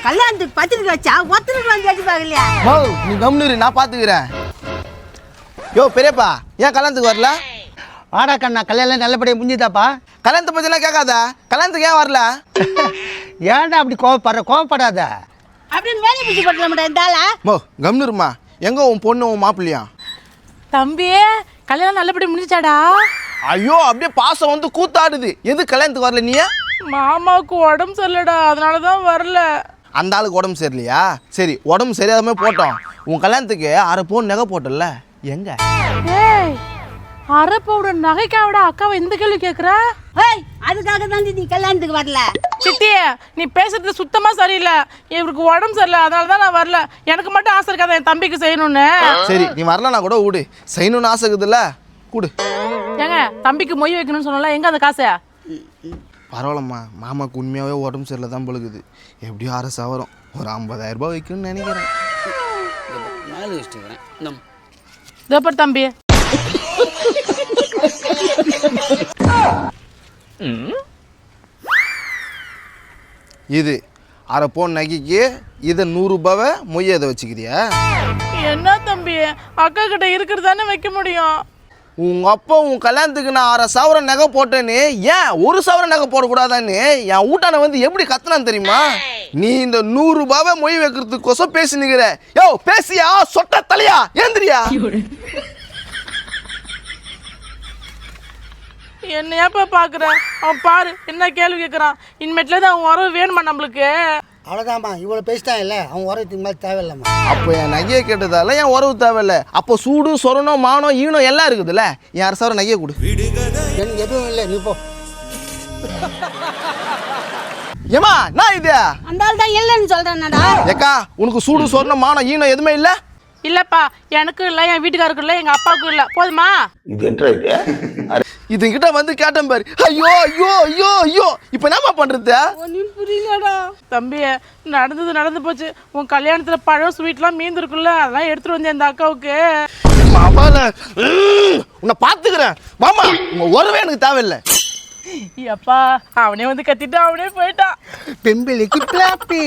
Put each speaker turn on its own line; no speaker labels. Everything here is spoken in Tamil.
கல்யாணத்துக்கு பத்திரிக்கை வச்சா ஒருத்தருக்கு வந்து அடி பார்க்கலையா?
ஓ நீ கம்னூரு, நான் பார்த்துக்கிறேன். யோ பெரியப்பா, ஏன் கல்யாணத்துக்கு வரல?
வாடா கண்ணா, கல்யாணம் நல்லபடியாக முடிஞ்சுதாப்பா.
கல்யாணத்தை பற்றிலாம் கேட்காத, கல்யாணத்துக்கு ஏன் வரல?
ஏன்டா அப்படி கோவப்படாத.
அப்படின்னு வேலை பிடிச்சி போட்டுல முடியாதால?
மோ கம்னூருமா, எங்க உன் பொண்ணு உன் மாப்பிள்ளையா?
தம்பி கல்யாணம் நல்லபடி முடிஞ்சாடா?
ஐயோ அப்படியே பாசம் வந்து கூத்தாடுது. எது கல்யாணத்துக்கு வரல நீ?
மாமாவுக்கு உடம்பு சரியில்லடா, அதனாலதான் வரல.
அந்த ஆளுக்கு உடம்பு சரியில்லையா? சரி, உடம்பு சரியாதமே போட்டோம். உன் கல்யாணத்துக்கு 1/2 பவுன் நகை போட்டல, எங்க?
ஏய், அரப்போட நகைக்காவிட அக்காவை இந்த கேள்வி கேட்குற?
ஏய், அதுக்காக தான் நீ கல்யாணத்துக்கு வரல.
சித்தி, நீ பேசுறது சுத்தமா சரியில்லை. இவருக்கு உடம்பு சரியில்லை, அதனால தான் நான் வரல. எனக்கு மட்டும் ஆசை இருக்காத என் தம்பிக்கு செய்யணும்னு.
சரி, நீ வரலனா கூட விடு. செய்யணும்னு ஆசை இருக்குதுல்ல, கூடு.
ஏங்க, தம்பிக்கு மொய் வைக்கணும்னு சொன்னல, எங்க அந்த காசை?
பரவாயில்லம்மா, மாமாவுக்கு உண்மையாகவே உடம்பு சரியில்லை தான் பொழுகுது. எப்படியும் 6 சவரம், ஒரு 50,000 ரூபாய் வைக்கணும்னு நினைக்கிறேன்.
இதப்பர் தம்பி.
இது 1/2 பவுன் நகைக்கு இதை 100 ரூபாவை மொய்ய இதை வச்சுக்கிறியா?
என்ன தம்பி, அக்கா கிட்ட இருக்கிறது தானே வைக்க முடியும்.
உங்க அப்பா உன் கல்யாணத்துக்கு நான் 1/2 சவரம் நகை போட்டேன்னு ஏன் 1 சவரம் நகை போடக்கூடாதான்னு என் ஊட்டான வந்து எப்படி கத்துனான்னு தெரியுமா? நீ இந்த 100 ரூபாவை மொய் வைக்கிறதுக்கோசம் பேசினுக்கிற. யோ பேசியா, சொட்ட தலையா, ஏந்திரியா?
என்னையாப்பா பாக்குற? அவன் பாரு என்ன கேள்வி கேட்கறான். இனிமேட்ல தான் அவன் உறவு வேணுமா நம்மளுக்கு?
அவ்வளோதாம்மா, இவ்வளோ பேசிட்டான் இல்லை, அவன் உரத்துக்கு மேலே தேவையில்லைம்மா.
அப்போ என் நகையை கேட்டதால என் உறவு தேவையில்லை. அப்போ சூடு சொரணம் மானம் ஈனம் எல்லாம் இருக்குதுல்ல, என் 1/2 சவரம் நகையை கொடு.
எனக்கு எதுவும் இல்லை, நீ போ.
ஏமா நான் இது
அந்த ஆள் தான் இல்லைன்னு சொல்றேன்டா.
ஏக்கா, உனக்கு சூடு சொரணம் மானம் ஈனம் எதுவுமே இல்லை?
இல்லப்பா, எனக்கும் இல்லை, என் வீட்டுக்காருக்கும் இல்லை, எங்க அப்பாவுக்கும் இல்லை. போதுமா?
இதுகிட்ட வந்து கேட்டேன் பாரு. ஐயோ ஐயோ ஐயோ ஐயோ, இப்போ என்னம்மா பண்றது?
ஒன்னும் புரியலடா தம்பி. நடந்தது நடந்து போச்சு. உன் கல்யாணத்துல பழம் ஸ்வீட்லாம் மீந்திருக்குல்ல, அதெல்லாம் எடுத்துட்டு வந்தேன் அந்த அக்காவுக்கு.
உன்னை பாத்துக்கிறேன் மாமா, உங்க உறவே எனக்கு தேவையில்லை.
அப்பா, அவனே வந்து கத்திட்டு அவனே போயிட்டான்.
பெம்பிளிக்கு பிளாப்பி.